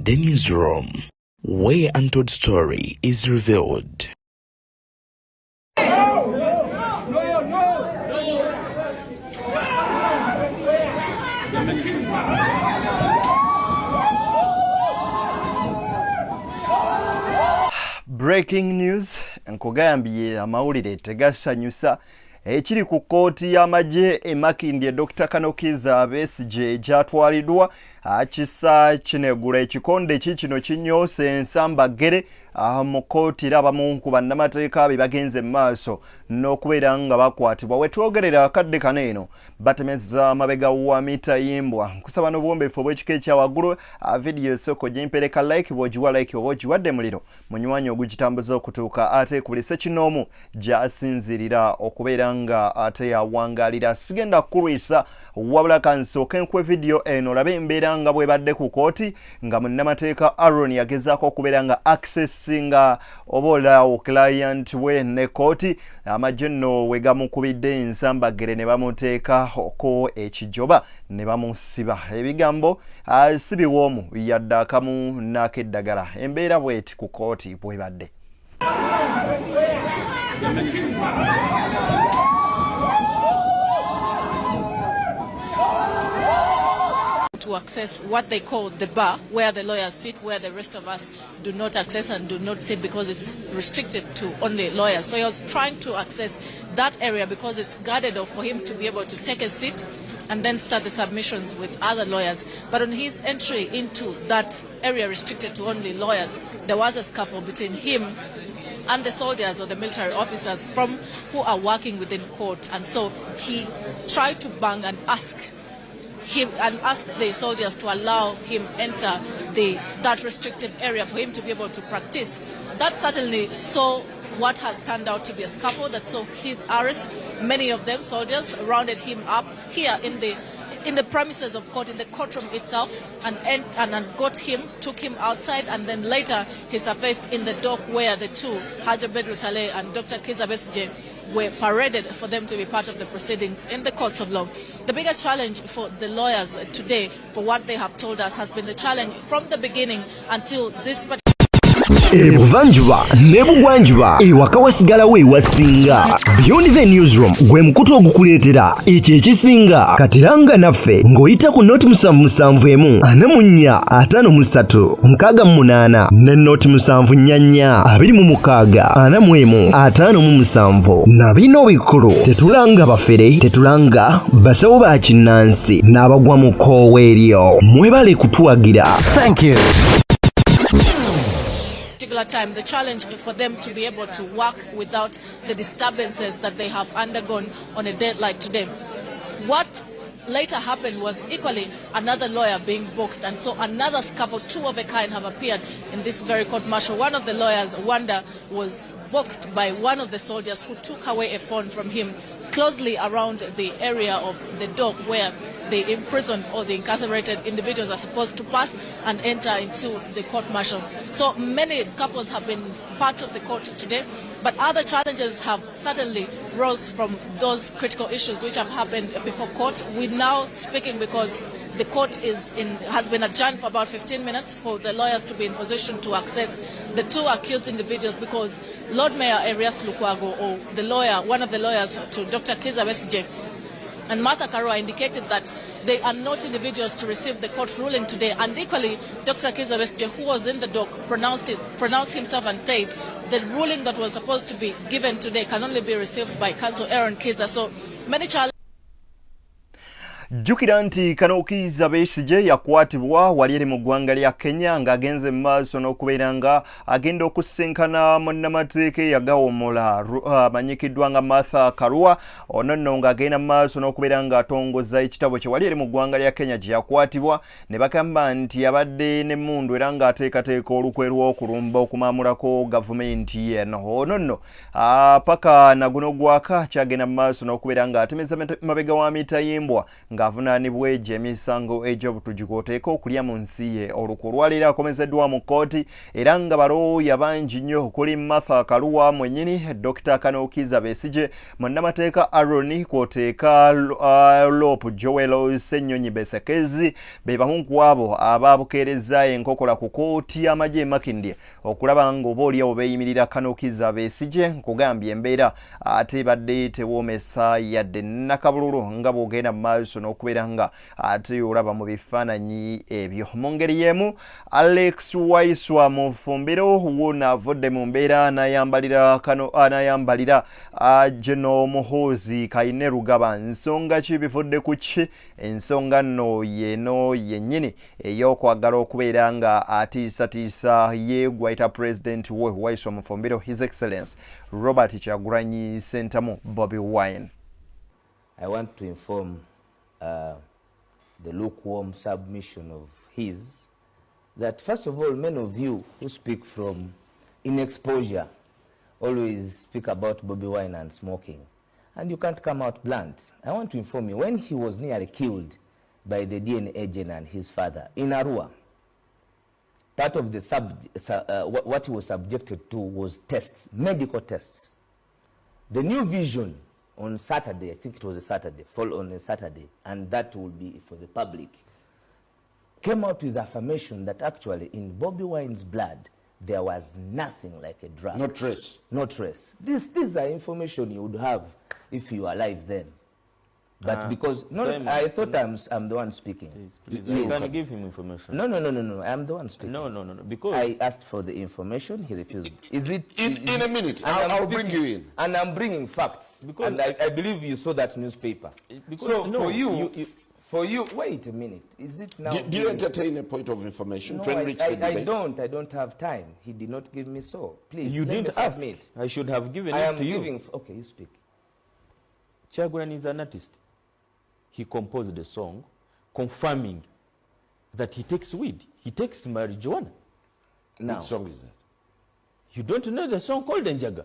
The Newsroom, where untold story is revealed. Breaking news, nkugambye amawulire tegasanyusa ekiri ku kooti y'amagye emakindye Dr. Kanokiza Besigye gyatwaliddwa akisa kinegula ekikonde kino kinyoose ensambagere mu kooti abamu ku bannamateeka be bagenze maaso n'okubeera nga bakwatibwa. Wetwogerera akadde kano eno batemeza amabega wa Mitayimbwa. Nkusaba n'obuwombeefu obw'ekika ekyawaggulu vidiyo esooka gimpereka like bw'ogiwa like oba ogiwadde muliro munywanyi ogugitambuza okutuuka ate ku buli ssekinoomu gy'asinzirira okubeera nga ate yawangalira. Sigenda kukulwisa wabula kansooke nkwe vidiyo eno olabe embeera nga bwebadde ku kooti nga munnamateeka Aaron yagezaako okubeera nga accessinga oboolaawo client we ne kooti amagye nno we gamukubidde ensambagere ne bamuteekako ekijoba ne bamusiba. Ebigambo si biwoomu yadde akamu n'akeddagala. Embeera bweti ku kooti bwebadde. To access what they call the bar, where the lawyers sit, where the rest of us do not access and do not sit because it's restricted to only lawyers. So he was trying to access that area because it's guarded off for him to be able to take a seat and then start the submissions with other lawyers. But on his entry into that area restricted to only lawyers, there was a scuffle between him and the soldiers or the military officers from who are working within court. And so he tried to bang and ask the soldiers to allow him enter that restricted area for him to be able to practice. That certainly saw what has turned out to be a scuffle that saw his arrest. Many of them, soldiers, rounded him up here in the premises of court, in the courtroom itself, and got him, took him outside, and then later he surfaced in the dock where the two, Haja Bedru Saleh and Dr. Kiza Besigye, were paraded for them to be part of the proceedings in the courts of law. The biggest challenge for the lawyers today, for what they have told us, has been the challenge from the beginning until this particular Ebuvanjuba nebugwanjuba ewaka wasigala we wasinga. Beyond the Newsroom gwe mukutu ogukuleetera ekyo ekisinga katiranga naffe ng'oyita ku noti 771 4453 68 ne noti 744 26 45 na bino bikulu tetulanga bafere tetulanga basawo ba kinnansi n'abagwa mu koowa eryo mwebale kutuwagira. Thank you. time, the challenge for them to be able to work without the disturbances that they have undergone on a day like today. What later happened was equally another lawyer being boxed, and so another scuffle, two of a kind, have appeared in this very court-martial. One of the lawyers, Wanda, was boxed by one of the soldiers who took away a phone from him closely around the area of the dock where the imprisoned or the incarcerated individuals are supposed to pass and enter into the court-martial. So many scuffles have been part of the court today, but other challenges have certainly rose from those critical issues which have happened before court. We're now speaking because the court has been adjourned for about 15 minutes for the lawyers to be in position to access the two accused individuals, because Lord Mayor Erias Lukwago, or the lawyer, one of the lawyers to Dr. Kiza Besigye, and Martha Karua indicated that they are not individuals to receive the court ruling today. And equally, Dr. Kiza Besigye, who was in the dock, pronounced himself and said the ruling that was supposed to be given today can only be received by Counsel Aaron Kiza. So many challenges. Jukira nti Kanokiza Besigye yakwatibwa wali eri mu ggwanga lya Kenya ng'agenze mu maaso n'okubeera nga agenda okusinkana munnamateeka eyagawommola amanyikiddwa nga Martha Karua. Ono nno ng'agenda mu maaso n'okubeera ng'atongoza ekitabo kye wali eri mu ggwanga lya Kenya gye yakwatibwa ne bagamba nti yabadde n'emmundu era ng'ateekateeka olukwe lw'okulumba okumaamulako gavumenti eno. Ono nno paka na guno gwaka kyagenda mu maaso n'okubeera ng'atemeza mabega wa Mitayimbwa ng'avunaanibwa emisango egy'obutujjuko oteeka okulya mu nsi ye. Olukwe olwaleero akomezeddwa mu kkooti era nga balooya bangi nnyo okuli Martha Karua mwennyini, Dr. Kanokiza Besigye, munnamateeka Aaron kw'oteeka Lope Joel Ssenyonyi Besekezi be bamu ku abo abaabukeereza enkokola ku kkooti y'amagye Makindye okulaba ng'oboolyawo beeyimirira Kanokiza Besigye. Nkugambye embeera ate badde tewoomesa yadde nakabululu nga bw'ogenda mu maaso n'okubeera nga ate olaba mu bifaananyi ebyo. Mu ngeri y'emu Alex Waiswa mu Fumbiro wona avudde mu mbeera n'ayambalira General Muhoozi Kayine Rugaba. Nsonga ki bivudde ku ki? Ensonga nno yeno yennyini ey'okwagala okubeera nga atiisatiisa yeegwayita President we Waiswa mu Fumbiro, His Excellence Robert Kyagulanyi Ssentamu Bobi Wine. I want to inform the lukewarm submission of his that first of all, many of you who speak from inexposure always speak about Bobi Wine and smoking, and you can't come out blunt. I want to inform you, when he was nearly killed by the DNA agent and his father in Arua, part of the what he was subjected to was tests, medical tests. The New Vision on Saturday, I think it was a Saturday, fall on a Saturday, and that will be for the public, came out with affirmation that actually in Bobi Wine's blood there was nothing like a drug. No trace. No trace. These are information you would have if you were alive then. But because I thought I'm the one speaking. Please. You can give him information. No. I'm the one speaking. No. Because I asked for the information, he refused. Is it in a minute? I'll bring you in. And I'm bringing facts because I believe you saw that newspaper. So no, for you, wait a minute. Is it now? Do you entertain a point of information? No, I don't have time. He did not give me so. Please, you didn't ask. I should have given it to you. Okay, you speak. Kyagulanyi is an artist. He composed a song confirming that he takes weed. He takes marijuana. Now, what song is that? You don't know the song called Njaga?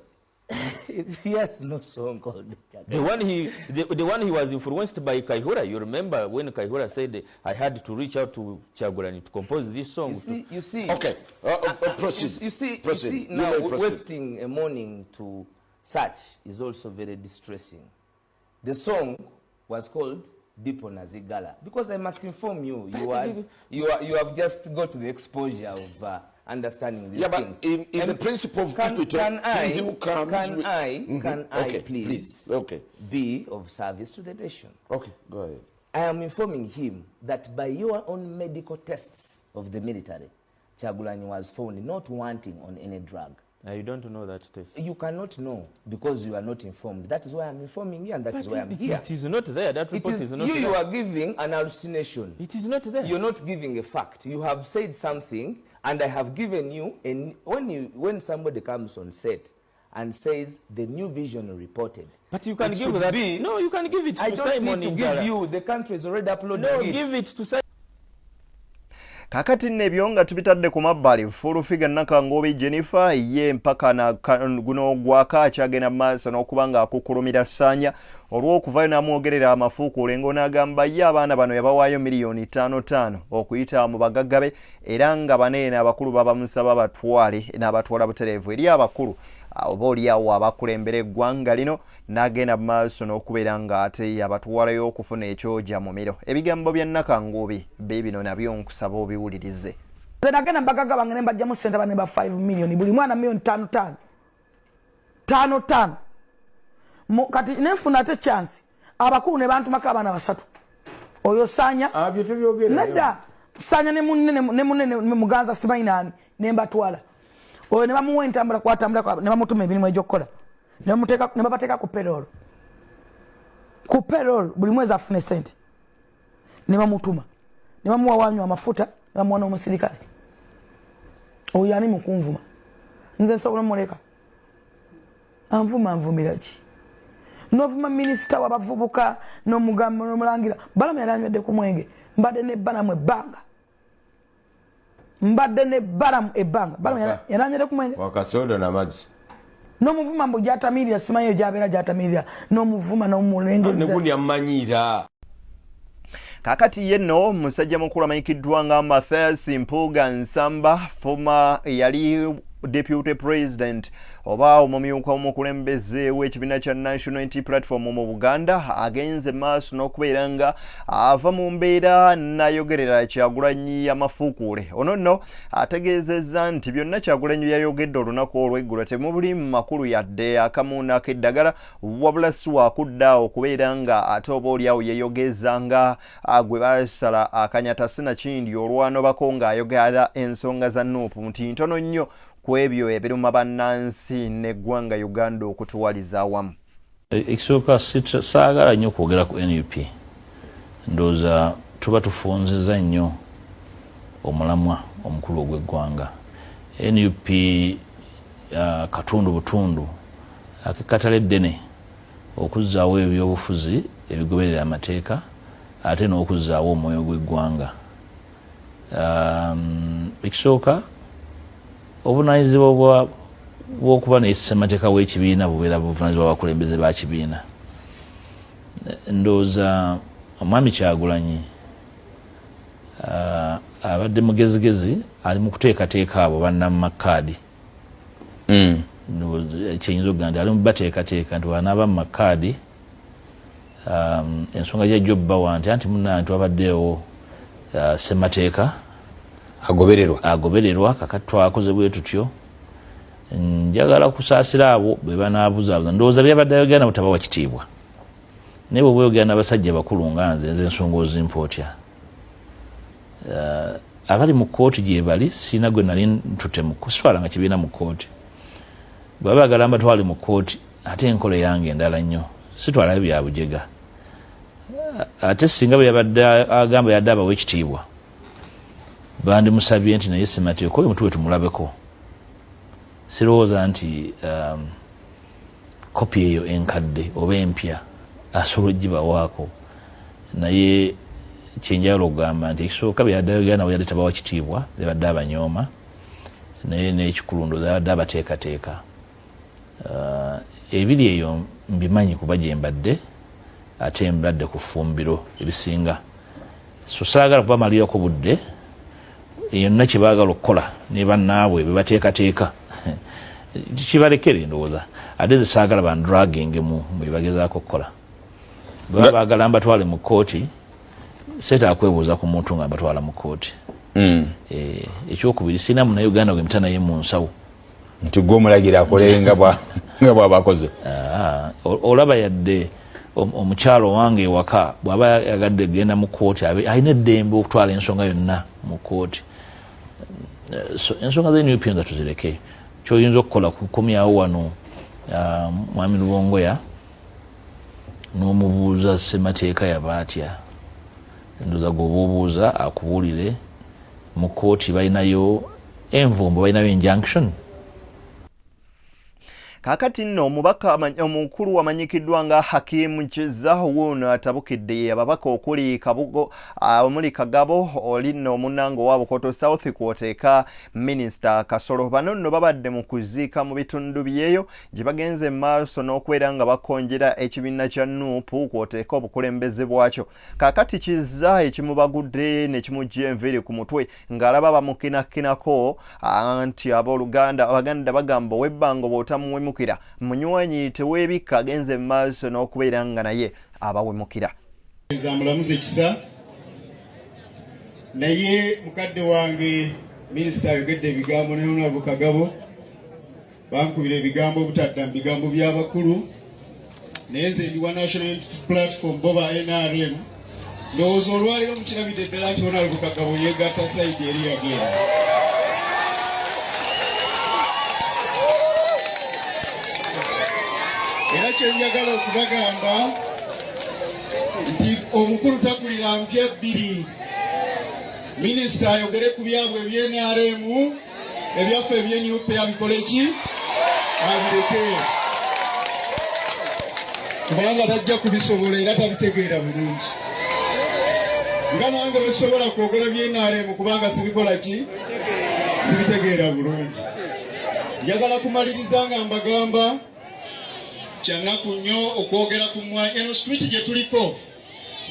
He has no song called Njaga. The one he was influenced by Kaihura. You remember when Kaihura said, I had to reach out to Kyagulanyi to compose this song. You see. Okay, proceed. You see now wasting a morning to search is also very distressing. The song was called Dipo Nazigala, because I must inform you, you have just got the exposure of understanding these things. But in the principle of equity, can I please be of service to the nation? Okay, go ahead. I am informing him that by your own medical tests of the military, Kyagulanyi was found not wanting on any drug. You don't know that test. You cannot know because you are not informed. That is why I'm informing you, and that is why I'm here. It is not there. That report is not there. You are giving an hallucination. It is not there. You're not giving a fact. You have said something, and I have given you. And when somebody comes on set and says the New Vision reported, but you can give that. No, you can give it to Simon. I don't need to give you. The country is already uploaded. No, give it to Simon. Kakati nebyo nga tubitadde ku mabbali Fulufiga Nakangobi Jennifer ye mpaka na guno gwaka akyagenda maaso n'okuba nga akukulumira Ssanya olw'okuvaayo n'amwogerera amafuuku olengo n'agamba ye abaana bano yabawaayo miliyoni 5 okuyita mu bagaggabe era nga baneene abakulu babamusaba batwale n'abatwala butereevu eri abakulu oba oliawo abakulembera eggwanga lino n'agenda maaso n'okubeera nga ate yabatwalayo okufuna ekyoja mu miro. Ebigambo bya Nakangobi bibino nabyo nkusaba obiwulirize. Nze nagenda mbagagga bange ne mbajjamu ssente bane ba 5 million buli mwana million 5 kati nenfuna ate chance abakulu ne bantumako abaana basatu oyo Ssanya nedda Ssanya ne munene Muganza simanyi nani ne mbatwala oyo ne bamuwa entambula kwatambula ne bamutuma emirimu egy'okukola ne babateeka ku payroll buli mwezi afune sente ne bamutuma ne bamuwa wanywa amafuta ne bamuwa n'omusirikale oyo ani mukunvuma nze nsobola muleka anvumira ki novuma minisita w'abavubuka n'omugamba n'omulangira Balamu yali anywedde ku mwenge mbadde ne Balamu ebbanga Balamu yali anywedde ku mwenge wakasoda n'amazzi n'omuvuma mbu gyatamirira simanyi gy'abeera gyatamirira n'omuvuma n'omulengeza ne gundi ammanyira kakati yenno musajja mukulu amanyikiddwa nga Mathias Mpuuga Nsamba former yali Deputy President oba omumyuka omukulembeze w'ekibiina kya National Unity Platform mu Buganda agenze maaso n'okubeera nga ava mu mbeera n'ayogerera Kyagulanyi amafuukule. Ono nno ategeezezza nti byonna Kyagulanyi yayogedde olunaku olw'eggulo temubuli makulu yadde akamuuna k'eddagala wabula si wakuddaawo okubeera nga ate obaolyawo yeeyogeza nga gwe baasala akanyata sinakindi olwanobako ng'ayogera ensonga za Nuupu nti ntono nnyo kwebyo ebiruma bannansi n'eggwanga Uganda okutuwaliza awamu. Ekisooka saagala nnyo okwogera ku NUP. Ndowooza tuba tufunziza nnyo omulamwa omukulu ogw'eggwanga. NUP katundu butundu akekatale ddene okuzzaawo ebyobufuzi ebigoberera amateeka ate n'okuzzaawo omwoyo gw'eggwanga. Ekisooka obunaayizibwa bw'okuba n'essemateeka w'ekibiina bubeera buvunaanyizibwa abakulembeze ba kibiina. Ndowooza omwami Kyagulanyi abadde mugezigezi ali mu kuteekateeka abo bannamakaadi. Ekiyinza okugamba nti ali mu bateekateeka nti banaaba mu makaadi ensonga gyajja obbawa nti anti munnange twabaddeewo ssemateeka agobererwa kakati twakoze bwe tutyo. Njagala kusaasira abo be banaabuzabuza. Ndowooza byabadde ayogera nabo tabawa kitiibwa naye bwe bweyogera n'abasajja bakulu nga nze ensonga ozimpa otya. Abali mu kkooti gye bali sina gwe nali ntute mu kusitwalanga kibiina mu kkooti. Bwe baagala mbatwale mu kkooti ate enkola yange endala nnyo sitwalayo bya bujega. Ate singa bwe yabadde agamba yadde abawa ekitiibwa bandimusabye nti naye ssemateeka oyo mutuwe tumulabeko. Sirowooza nti kopi eyo enkadde oba empya asobola ogibawaako naye kyenjagala okugamba nti ekisooka byabadde ayogera nabo yadde tabawa kitiibwa byabadde abanyooma naye n'ekikulu ndowooza yabadde abateekateeka. Ebiri eyo mbimanyi kuba gye mbadde ate mbadde ku ffumbiro ebisinga so saagala kuba malirako budde yonna kye baagala okukola ne bannaabwe be bateekateeka kibalekere. Ndowooza ate ze saagala bandraginge mu bye bagezaako okukola. Baba baagala mbatwale mu kkooti seeta kwebuuza ku muntu nga mbatwala mu kkooti. Ekyokubiri sina munnayuganda gwe mita naye mu nsawo nti gwe omulagira akole nga bw'aba akoze. Olaba yadde omukyalo wange ewaka bw'aba yagadde genda mu kkooti alina eddembe okutwala ensonga yonna mu kkooti. Ensonga z'NUP nza tuzireke. Kyoyinza okukola kukomyawo wano mwami Lubongoya n'omubuuza ssemateeka yaba atya. Ndowooza gw'oba obuuza akubuulire mu kkooti balinayo envumbo balinayo injunction. Kakati nno omubaka omukulu wamanyikiddwa nga Hakim Kiza wuno atabukidde ababaka okuli Kabugo omuli Kagabo oli nno omunnango wa Bukoto South kwoteeka Minister Kasolo. Bano nno babadde mu kuziika mu bitundu byeyo gye bagenze maaso n'okwera nga bakonjera ekibiina kya Nuupu kwoteeka obukulembeze bwakyo. Kakati Kiza ekimubagudde ne kimujja enviiri ku mutwe ng'alaba bamukinakinako anti abooluganda Abaganda bagamba webbanga bw'otamuwemu munywanyi teweebikka agenze maaso n'okubeera nga naye abawemukira. Mulamuzi Kisa naye mukadde wange minisita ayogedde ebigambo ne Honorable Kagabo bankubira ebigambo obutadda mu bigambo by'abakulu naye nze ndi wa National Unity Platform boba NRM ndowooza olwaliro mukirabidde ddala nti Honorable Kagabo yeegatta sayidi eri yagenda. Era kyenjagala okubagamba nti omukulu takulira mpya ebbiri. Minisita ayogere ku byabwe eby'NRM ebyaffe eby'NUP abikole ki abireke kubanga tajja kubisobola era tabitegeera bulungi. Nga nange besobola kwogera by'NRM kubanga sibikola ki sibitegeera bulungi. Njagala kumaliriza nga mbagamba kyannaku nnyo okwogera ku eno street gye tuliko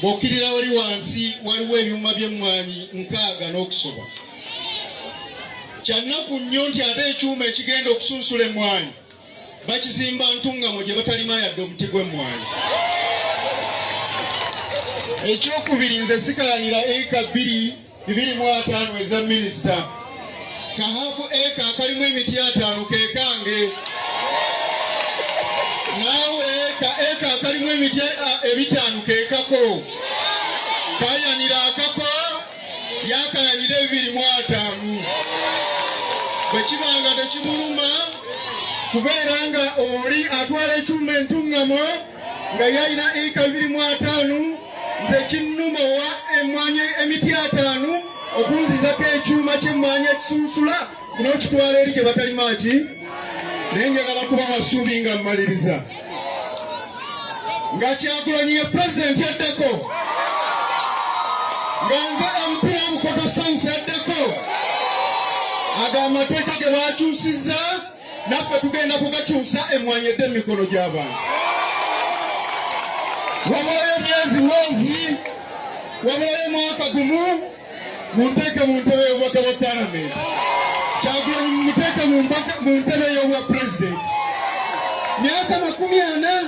bw'okkirira wali wansi waliwo ebyuma by'emmwanyi 6 n'okusoba. Kyannaku nnyo nti ate ekyuma ekigenda okusunsula emmwanyi bakizimba ntungamo gye batalima yadde omuti gw'emmwanyi. Ekyokubiri nze sikalanira eka 2.25 eza minisita. Kahafu eka akalimu emiti 5 kekange. Naawe eka akalimu emiti 5 kekako. Kayanira akako yakayanira 2.5. Bwe kibanga tekimuluma kubeera nga oli atwala ekyuma entungamo nga yalina eka 2.5 nze kinnuma wa emmwanyi emiti 5 okunzizako ekyuma ky'emmwanyi ekisunsula n'okitwala eri gye batalima ki. Naye njagala kuba basuubi nga mmaliriza nga Kyagulanyi ye pulezidenti yaddeko nga nze omupiira Bukoto South yaddeko aga amateeka ge bakyusizza naffe tugenda kugakyusa emmwanyi edde mu mikono gy'abantu. Wabulayo mwezi wabulayo mwaka gumu munteeke mu ntebe y'obubaka bwa palamenti. Kyagulanyi mumuteeke mu ntebe y'obwa pulezidenti. Myaka 40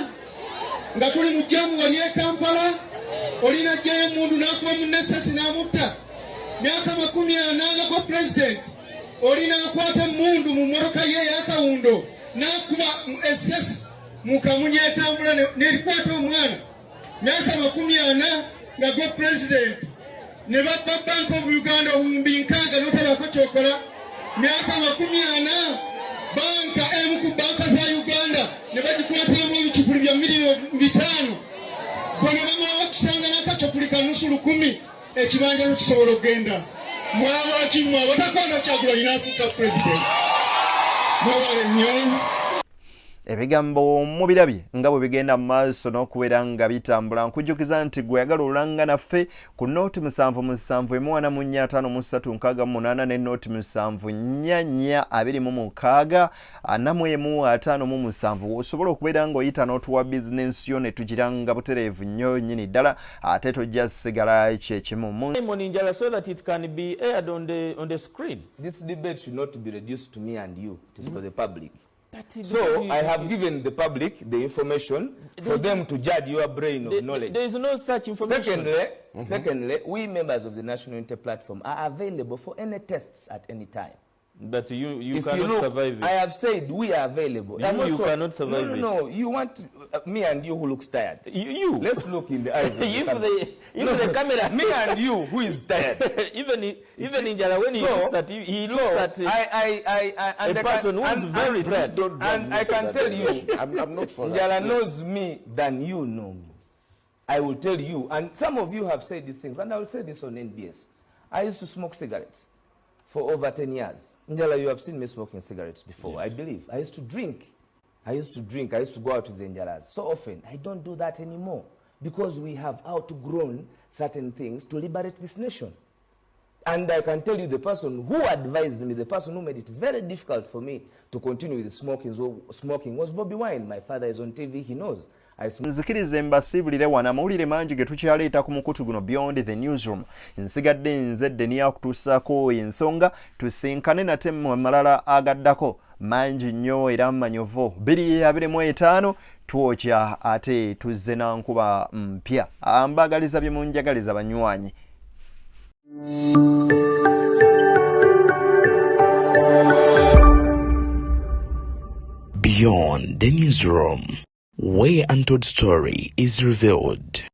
nga tuli mu jjamu wali e Kampala olina jjayo emundu n'akuba munne essasi n'amutta. Myaka 40 nga kwa pulezidenti olina akwata emundu mu mmotoka ye ey'akawundo n'akuba essasi mu kamunye etambula n'erikwata omwana. Myaka 40 nga gwe pulezidenti ne babba Bank of Uganda 6000 n'otabako kyokola. Myaka 40 banka emu ku banka za Uganda ne bagikwatamu ebicupuli bya milioni 5. Gwe ne bamala bakusanga n'akacupuli ka nusu 10 ekibanja lukisobola okgenda. Mwabaki mwabatakwanda Kyagulanyi n'afuuka pulezidenti. Mwabale nnyo. Ebigambo mubirabye nga bwe bigenda mu maaso n'okubeera nga bitambula. Nkujjukiza nti gwe yagala olanga naffe ku nooti 774553 ne nooti 7442 4157 osobola okubeera ng'oyita n'otuwa bizinensi yo ne tugira nga butereevu nnyo nnyini ddala ate tojja sigala kyekimu. So that it can be aired on the screen. This debate should not be reduced to me and you. It is for the public. So I have given the public the information for them to judge your brain of knowledge. There is no such information. Secondly, we members of the National Unity Platform are available for any tests at any time. But you cannot survive it. I have said we are available. You cannot survive it. No, you want me and you who looks tired. You. Let's look in the eyes of if the camera. Me and you who is tired. even in Jara, when he looks at you, he looks at a person who is very tired. And I can tell you, I'm not for that. Jara knows me than you know me. I will tell you, and some of you have said these things, and I will say this on NBS. I used to smoke cigarettes for over 10 years. Njala, you have seen me smoking cigarettes before, yes. I believe. I used to drink. I used to go out with the Njalas so often. I don't do that anymore because we have outgrown certain things to liberate this nation. And I can tell you the person who advised me, the person who made it very difficult for me to continue with smoking was Bobby Wine. My father is on TV, he knows. Nzikirize mbasibulire wana mawulire mangi ge tukyaleeta ku mukutu guno Beyond the Newsroom. Nsigadde nze Deni akutuusako ensonga tusinkane nate mu malala agaddako mangi nnyo era manyovu 2025 twokya ate tuzze na nkuba mpya. Ambagaliza bye munjagaliza banywanyi. Beyond the Newsroom, where untold story is revealed.